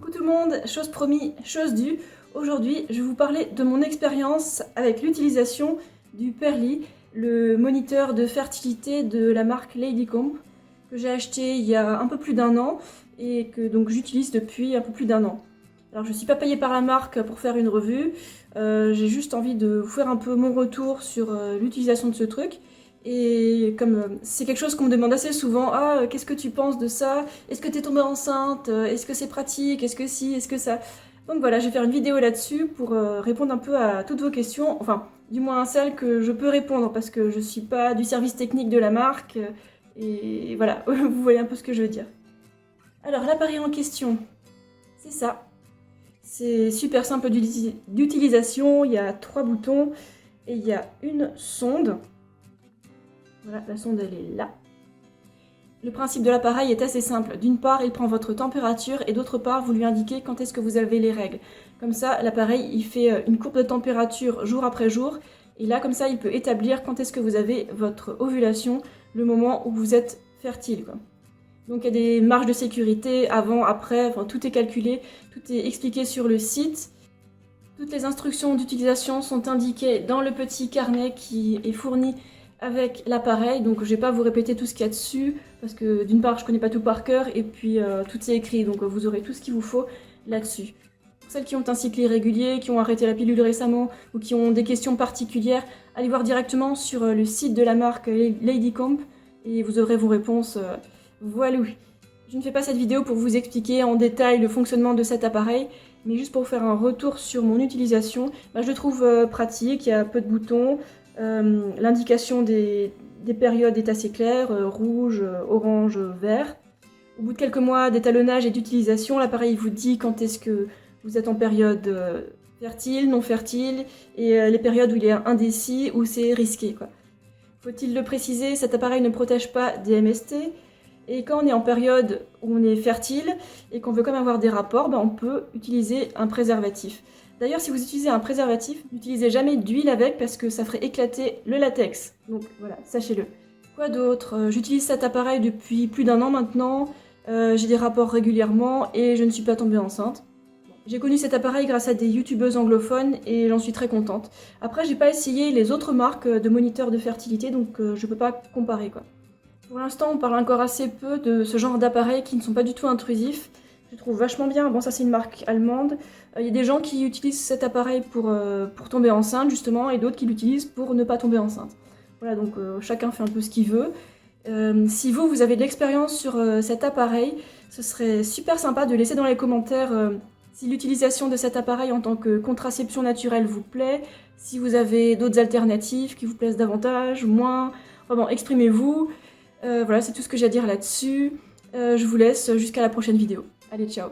Coucou tout le monde, chose promis, chose due. Aujourd'hui, je vais vous parler de mon expérience avec l'utilisation du Pearly, le moniteur de fertilité de la marque Ladycomb, que j'ai acheté il y a un peu plus d'un an et que donc j'utilise depuis un peu plus d'un an. Alors je ne suis pas payée par la marque pour faire une revue, j'ai juste envie de vous faire un peu mon retour sur l'utilisation de ce truc. Et comme c'est quelque chose qu'on me demande assez souvent, qu'est-ce que tu penses de ça? Est-ce que tu es tombée enceinte? Est-ce que c'est pratique? Est-ce que si? Est-ce que ça? Donc voilà, je vais faire une vidéo là-dessus pour répondre un peu à toutes vos questions, enfin, du moins à celles que je peux répondre parce que je suis pas du service technique de la marque, et voilà, vous voyez un peu ce que je veux dire. Alors l'appareil en question, c'est ça. C'est super simple d'utilisation, il y a 3 boutons et il y a une sonde. Voilà, la sonde elle est là. Le principe de l'appareil est assez simple. D'une part, il prend votre température et d'autre part, vous lui indiquez quand est-ce que vous avez les règles. Comme ça, l'appareil il fait une courbe de température jour après jour et là, comme ça, il peut établir quand est-ce que vous avez votre ovulation, le moment où vous êtes fertile, quoi. Donc il y a des marges de sécurité avant, après, enfin, tout est calculé, tout est expliqué sur le site. Toutes les instructions d'utilisation sont indiquées dans le petit carnet qui est fourni avec l'appareil, donc je vais pas vous répéter tout ce qu'il y a dessus, parce que d'une part je connais pas tout par cœur, et puis tout est écrit, donc vous aurez tout ce qu'il vous faut là-dessus. Pour celles qui ont un cycle irrégulier, qui ont arrêté la pilule récemment, ou qui ont des questions particulières, allez voir directement sur le site de la marque Ladycomb, et vous aurez vos réponses. Voilà. Je ne fais pas cette vidéo pour vous expliquer en détail le fonctionnement de cet appareil, mais juste pour faire un retour sur mon utilisation. Je le trouve pratique, il y a peu de boutons, l'indication des périodes est assez claire, rouge, orange, vert. Au bout de quelques mois d'étalonnage et d'utilisation, l'appareil vous dit quand est-ce que vous êtes en période fertile, non fertile, et les périodes où il est indécis, où c'est risqué, quoi. Faut-il le préciser, cet appareil ne protège pas des MST, et quand on est en période où on est fertile et qu'on veut quand même avoir des rapports, on peut utiliser un préservatif. D'ailleurs, si vous utilisez un préservatif, n'utilisez jamais d'huile avec parce que ça ferait éclater le latex. Donc voilà, sachez-le. Quoi d'autre? J'utilise cet appareil depuis plus d'un an maintenant, j'ai des rapports régulièrement et je ne suis pas tombée enceinte. J'ai connu cet appareil grâce à des youtubeuses anglophones et j'en suis très contente. Après, j'ai pas essayé les autres marques de moniteurs de fertilité, donc je peux pas comparer, quoi. Pour l'instant, on parle encore assez peu de ce genre d'appareils qui ne sont pas du tout intrusifs. Je trouve vachement bien. Bon, ça c'est une marque allemande. Il y a des gens qui utilisent cet appareil pour tomber enceinte, justement, et d'autres qui l'utilisent pour ne pas tomber enceinte. Voilà, donc chacun fait un peu ce qu'il veut. Si vous avez de l'expérience sur cet appareil, ce serait super sympa de laisser dans les commentaires si l'utilisation de cet appareil en tant que contraception naturelle vous plaît, si vous avez d'autres alternatives qui vous plaisent davantage, moins. Vraiment, exprimez-vous. Voilà, c'est tout ce que j'ai à dire là-dessus. Je vous laisse jusqu'à la prochaine vidéo. Allez, ciao!